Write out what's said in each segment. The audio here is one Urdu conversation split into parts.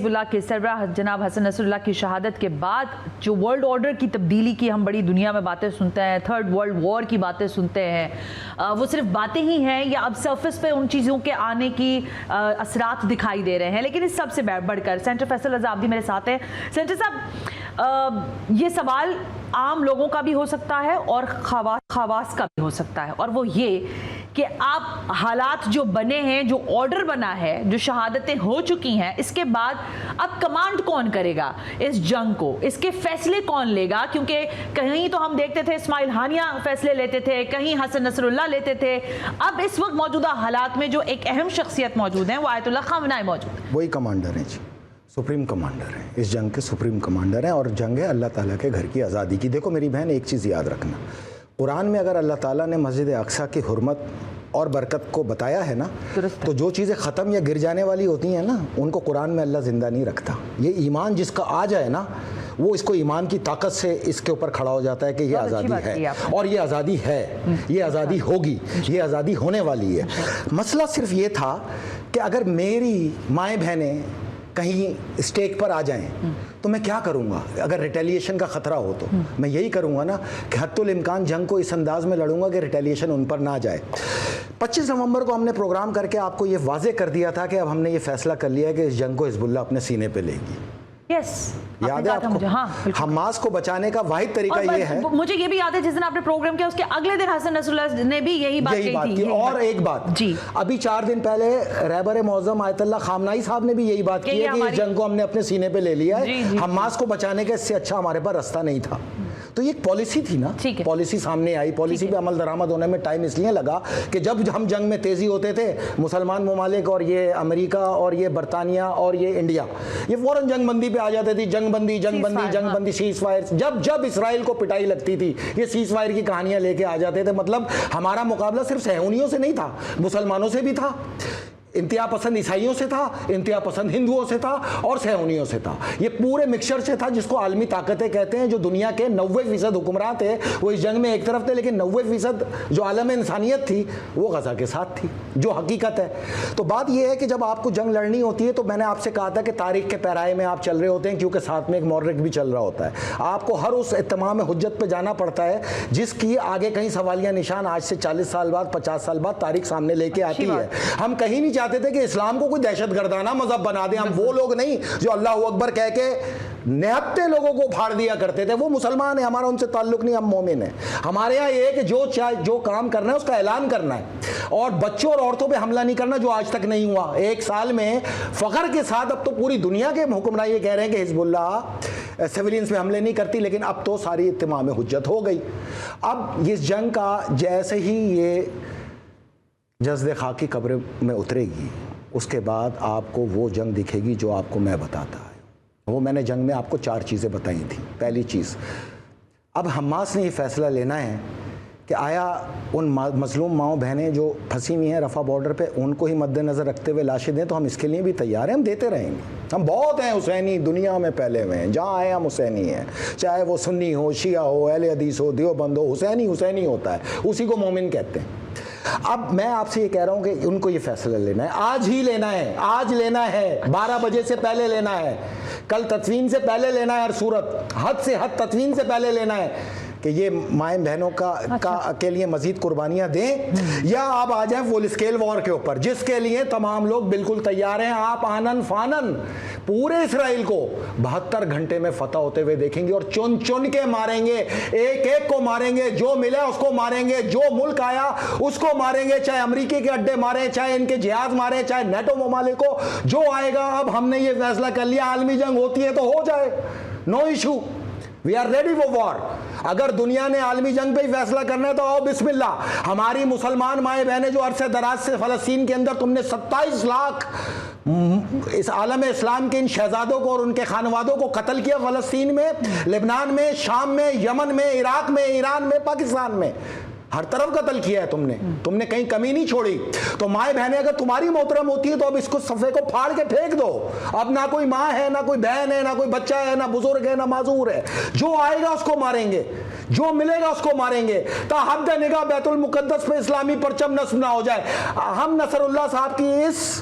حزب اللہ کے سربراہ جناب حسن نصر اللہ کی شہادت کے بعد جو ورلڈ آرڈر کی تبدیلی کی ہم بڑی دنیا میں باتیں سنتے ہیں, تھرڈ ورلڈ وار کی باتیں سنتے ہیں, وہ صرف باتیں ہی ہیں یا اب سرفس پہ ان چیزوں کے آنے کی اثرات دکھائی دے رہے ہیں؟ لیکن اس سب سے بڑھ کر سینٹر فیصل رضا عابدی میرے ساتھ ہیں. سینٹر صاحب, یہ سوال عام لوگوں کا بھی ہو سکتا ہے اور خواص کا بھی ہو سکتا ہے, اور وہ یہ کہ آپ حالات جو بنے ہیں, جو آرڈر بنا ہے, جو شہادتیں ہو چکی ہیں, اس کے بعد اب کمانڈ کون کرے گا اس جنگ کو, اس کے فیصلے کون لے گا؟ کیونکہ کہیں تو ہم دیکھتے تھے اسماعیل ہانیہ فیصلے لیتے تھے, کہیں حسن نصر اللہ لیتے تھے, اب اس وقت موجودہ حالات میں جو ایک اہم شخصیت موجود ہیں وہ آیت اللہ خامنہ موجود ہیں. وہی کمانڈر ہیں جی, سپریم کمانڈر ہیں, اس جنگ کے سپریم کمانڈر ہیں, اور جنگ ہے اللہ تعالیٰ کے گھر کی آزادی کی. دیکھو میری بہن, ایک چیز یاد رکھنا, قرآن میں اگر اللہ تعالیٰ نے مسجد اقصیٰ کی حرمت اور برکت کو بتایا ہے نا, تو جو چیزیں ختم یا گر جانے والی ہوتی ہیں نا, ان کو قرآن میں اللہ زندہ نہیں رکھتا. یہ ایمان جس کا آ جائے نا, وہ اس کو ایمان کی طاقت سے اس کے اوپر کھڑا ہو جاتا ہے کہ یہ آزادی ہے, اور یہ آزادی ہے, یہ آزادی ہوگی, یہ آزادی ہونے والی ہے. مسئلہ صرف یہ تھا کہ اگر میری مائیں بہنیں کہیں اسٹیک پر آ جائیں تو میں کیا کروں گا؟ اگر ریٹیلیشن کا خطرہ ہو تو میں یہی کروں گا نا کہ حتی الامکان جنگ کو اس انداز میں لڑوں گا کہ ریٹیلیشن ان پر نہ جائے. 25 نومبر کو ہم نے پروگرام کر کے آپ کو یہ واضح کر دیا تھا کہ اب ہم نے یہ فیصلہ کر لیا ہے کہ اس جنگ کو حزب اللہ اپنے سینے پہ لے گی. یاد ہے آپ کو؟ حماس کو بچانے کا واحد طریقہ یہ ہے. مجھے یہ بھی یاد ہے جس دن آپ نے پروگرام کیا اس کے اگلے دن حسن نصر اللہ نے بھی یہی بات کہی تھی. اور ایک بات, ابھی 4 دن پہلے رہبر معظم آیت اللہ خامنہی صاحب نے بھی یہی بات کی ہے کہ اس جنگ کو ہم نے اپنے سینے پہ لے لیا ہے, حماس کو بچانے کا اس سے اچھا ہمارے پاس راستہ نہیں تھا. تو یہ ایک پالیسی تھی نا, پالیسی سامنے آئی. پالیسی پہ عمل درآمد ہونے میں ٹائم اس لیے لگا کہ جب ہم جنگ میں تیزی ہوتے تھے, مسلمان ممالک اور یہ امریکہ اور یہ برطانیہ اور یہ انڈیا, یہ فوراً جنگ بندی پہ آ جاتے تھی. جنگ بندی سیز فائر. جب اسرائیل کو پٹائی لگتی تھی, یہ سیز فائر کی کہانیاں لے کے آ جاتے تھے. مطلب ہمارا مقابلہ صرف صہیونیوں سے نہیں تھا, مسلمانوں سے بھی تھا, انتہا پسند عیسائیوں سے تھا, انتہا پسند ہندوؤں سے تھا, اور صہیونیوں سے تھا. یہ پورے مکسچر سے تھا جس کو عالمی طاقتیں کہتے ہیں. جو دنیا کے 90% حکمران تھے وہ اس جنگ میں ایک طرف تھے, لیکن 90% جو عالم انسانیت تھی وہ غزہ کے ساتھ تھی, جو حقیقت ہے. تو بات یہ ہے کہ جب آپ کو جنگ لڑنی ہوتی ہے تو میں نے آپ سے کہا تھا کہ تاریخ کے پیرائے میں آپ چل رہے ہوتے ہیں, کیونکہ ساتھ میں ایک مورخ بھی چل رہا ہوتا ہے. آپ کو ہر اس اتمام حجت پہ جانا پڑتا ہے جس کی آگے کہیں سوالیہ نشان آج سے 40 سال بعد 50 سال بعد تاریخ سامنے لے کے آتی ہے. ہم کہیں نہیں چاہتے تھے کہ اسلام کو کوئی دہشت گردانہ مذہب بنا دیں. ہم وہ لوگ نہیں جو اللہ اکبر کہہ کے نہتے لوگوں کو پھاڑ دیا کرتے تھے. وہ مسلمان ہیں, ہمارا ان سے تعلق نہیں, ہم مومن ہیں. ہمارے یہاں یہ ہے کہ جو کام کرنا ہے اس کا اعلان کرنا ہے, اور بچوں اور عورتوں پہ حملہ نہیں کرنا, جو آج تک نہیں ہوا. 1 سال میں فخر کے ساتھ اب تو پوری دنیا کے حکمران یہ کہہ رہے ہیں کہ حزب اللہ سیولینز پہ حملے نہیں کرتی, لیکن اب تو ساری اتمام حجت ہو گئی. اب اس جنگ کا جیسے ہی یہ جزد خاک کی قبر میں اترے گی, اس کے بعد آپ کو وہ جنگ دکھے گی جو آپ کو میں بتاتا ہے. وہ میں نے جنگ میں آپ کو 4 چیزیں بتائی تھیں. پہلی چیز, اب حماس نے یہ فیصلہ لینا ہے کہ آیا ان مظلوم ماؤں بہنیں جو پھنسی ہوئی ہیں رفح بارڈر پہ, ان کو ہی مد نظر رکھتے ہوئے لاشیں دیں. تو ہم اس کے لیے بھی تیار ہیں, ہم دیتے رہیں گے. ہم بہت ہیں حسینی, دنیا میں پہلے ہوئے ہیں, جہاں آئے ہم حسینی ہیں, چاہے وہ سنی ہو, شیعہ ہو, اہل حدیث ہو, دیوبند ہو, حسینی ہوتا ہے, اسی کو مومن کہتے ہیں. اب میں آپ سے یہ کہہ رہا ہوں کہ ان کو یہ فیصلہ لینا ہے, آج ہی لینا ہے, آج لینا ہے, 12 بجے سے پہلے لینا ہے, کل تدفین سے پہلے لینا ہے, ہر صورت حد سے حد تدفین سے پہلے لینا ہے کہ یہ مائیں بہنوں کے لیے مزید قربانیاں دیں, یا آپ آ جائیں فل اسکیل وار کے اوپر, جس کے لیے تمام لوگ بالکل تیار ہیں. آپ آنن فانن پورے اسرائیل کو 72 گھنٹے میں فتح ہوتے ہوئے دیکھیں گے, اور چن چن کے ماریں گے, ایک ایک کو ماریں گے, جو ملا اس کو ماریں گے, جو ملک آیا اس کو ماریں گے, چاہے امریکی کے اڈے ماریں, چاہے ان کے جہاز ماریں, چاہے نیٹو ممالک کو, جو آئے گا. اب ہم نے یہ فیصلہ کر لیا, عالمی جنگ ہوتی ہے تو ہو جائے, no issue, we are ready for war. اگر دنیا نے عالمی جنگ پہ ہی فیصلہ کرنا ہے تو آؤ بسم اللہ. ہماری مسلمان مائیں بہنیں جو عرصے دراز سے فلسطین کے اندر, تم نے 27 لاکھ اس عالم اسلام کے ان شہزادوں کو اور ان کے خانوادوں کو قتل کیا, فلسطین میں, لبنان میں, شام میں, یمن میں, عراق میں, ایران میں, پاکستان میں, ہر طرف قتل کیا ہے تم نے کہیں کمی نہیں چھوڑی. تو مائیں بہنیں اگر تمہاری محترم ہوتی ہے تو اب اس کو صفحے کو پھاڑ کے پھینک دو. اب نہ کوئی ماں ہے, نہ کوئی بہن ہے, نہ کوئی بچہ ہے, نہ بزرگ ہے, نہ معذور ہے. جو آئے گا اس کو ماریں گے, جو ملے گا اس کو ماریں گے, تا حد نگاہ بیت المقدس پہ اسلامی پرچم نصب نہ ہو جائے. ہم نصر اللہ صاحب کی اس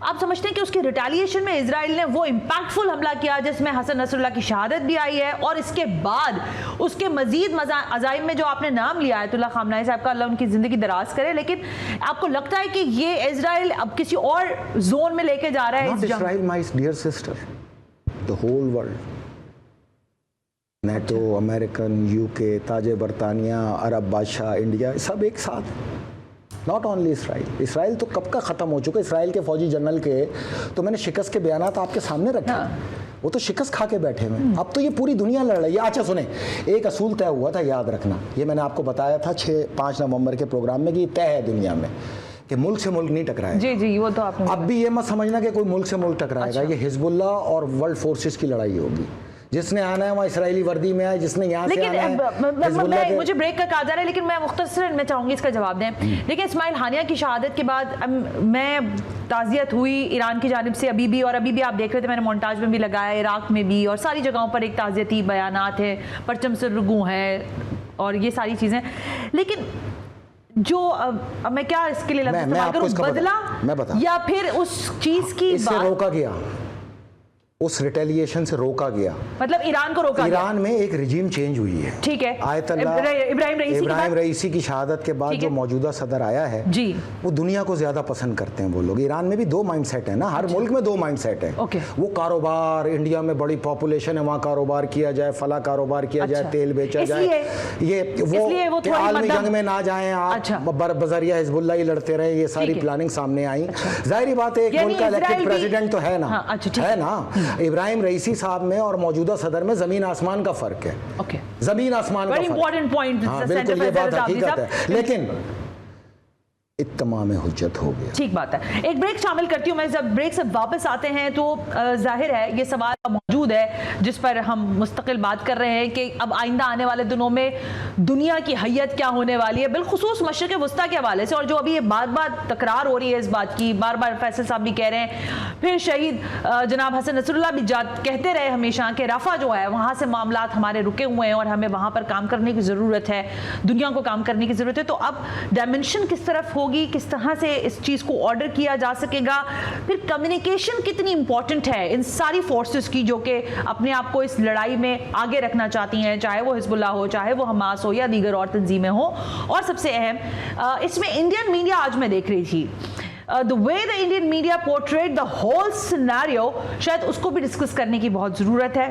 آپ سمجھتے ہیں کہ اس کے ریٹیلیشن میں اسرائیل نے وہ امپیکٹفل حملہ کیا جس میں حسن نصر اللہ کی شہادت بھی آئی ہے، اور اس کے بعد اس کے مزید عزائم میں جو آپ نے نام لیا آیت اللہ خامنہئی صاحب کا، اللہ ان کی زندگی دراز کرے، لیکن آپ کو لگتا ہے کہ یہ اسرائیل اب کسی اور زون میں لے کے جا رہا ہے اس جنگ؟ Not Israel, my dear sister, the whole world, NATO, American, U K, تاج برطانیہ، عرب بادشاہ، انڈیا، سب ایک ساتھ، ناٹ اونلی اسرائیل۔ اسرائیل تو کب کا ختم ہو چکا، اسرائیل کے فوجی جنرل کے تو میں نے شکست کے بیانات آپ کے سامنے رکھے، وہ تو شکست کھا کے بیٹھے ہوئے، اب تو یہ پوری دنیا لڑ رہی ہے۔ اچھا سنیں، ایک اصول طے ہوا تھا، یاد رکھنا، یہ میں نے آپ کو بتایا تھا 5 نومبر کے پروگرام میں کہ یہ طے ہے دنیا میں کہ ملک سے ملک نہیں ٹکرائے۔ جی وہ تو آپ نے، اب بھی یہ مت سمجھنا کہ کوئی ملک سے ملک ٹکرائے گا، یہ حزب اللہ اور ورلڈ فورسز کی لڑائی ہوگی، جس نے آنا ہے وہاں اسرائیلی وردی میں آئے، جس نے یہاں سے آنا ہے۔ مجھے بریک کا کہا جا رہا ہے لیکن میں مختصراً میں چاہوں گی اس کا جواب دیں۔ دیکھیں، اسماعیل ہانیہ کی شہادت کے بعد میں تعزیت ہوئی ایران کی جانب سے ابھی بھی آپ دیکھ رہے تھے، میں نے مونٹاج میں بھی لگایا، عراق میں بھی، اور ساری جگہوں پر ایک تعزیتی بیانات ہیں، پرچم سرنگوں ہے اور یہ ساری چیزیں، لیکن جو میں کیا اس کے لیے لفظ استعمال کروں، بدلہ یا پھر اس چیز کی اس سے روکا گیا، اس ریٹیلیشن سے روکا گیا، مطلب ایران کو روکا گیا۔ ایران میں ایک رجیم چینج ہوئی ہے، ٹھیک ہے، آیت اللہ ابراہیم رئیسی کی شہادت کے بعد جو موجودہ صدر آیا ہے وہ دنیا کو زیادہ پسند کرتے ہیں وہ لوگ۔ ایران میں بھی 2 مائنڈ سیٹ ہے نا، ہر ملک میں 2 مائنڈ سیٹ ہے، وہ کاروبار، انڈیا میں بڑی پاپولیشن ہے، وہاں کاروبار کیا جائے، فلاں کاروبار کیا جائے، تیل بیچا جائے، یہ وہ کہ عالمی جنگ میں نہ جائیں آپ، بذریعہ حزب اللہ ہی لڑتے رہے، یہ ساری پلاننگ سامنے آئی۔ ظاہری بات ہے ایک ملک کا الیکٹڈ پریزیڈنٹ تو ہے نا، ابراہیم رئیسی صاحب میں اور موجودہ صدر میں زمین آسمان کا فرق ہے، زمین آسمان کا فرق، ہاں بالکل یہ بات حقیقت ہے، لیکن اتمام حجت ہو گیا۔ ٹھیک بات ہے، ایک بریک شامل کرتی ہوں میں، جب بریک سے واپس آتے ہیں تو ظاہر ہے یہ سوال موجود ہے جس پر ہم مستقل بات کر رہے ہیں کہ اب آئندہ آنے والے دنوں میں دنیا کی حیت کیا ہونے والی ہے، بالخصوص مشرق وسطیٰ کے حوالے سے، اور جو ابھی یہ بات تکرار ہو رہی ہے اس بات کی، بار بار فیصل صاحب بھی کہہ رہے ہیں، پھر شہید جناب حسن نصر اللہ بھی کہتے رہے ہمیشہ کہ رفح جو ہے وہاں سے معاملات ہمارے رکے ہوئے ہیں اور ہمیں وہاں پر کام کرنے کی ضرورت ہے، دنیا کو کام کرنے کی ضرورت ہے۔ تو اب ڈائمنشن کس طرف ہوگی، کس طرح سے اس چیز کو آرڈر کیا جا سکے گا، پھر کمیونیکیشن کتنی امپورٹنٹ ہے ان ساری فورسز کی جو کہ اپنے آپ کو اس لڑائی میں آگے رکھنا چاہتی ہیں، چاہے وہ حزب اللہ ہو، چاہے وہ حماس ہو یا دیگر اور تنظیمیں ہوں، اور سب سے اہم اس میں انڈین میڈیا، آج میں دیکھ رہی تھی the way the Indian media portrayed the whole scenario، شاید اس کو بھی ڈسکس کرنے کی بہت ضرورت ہے۔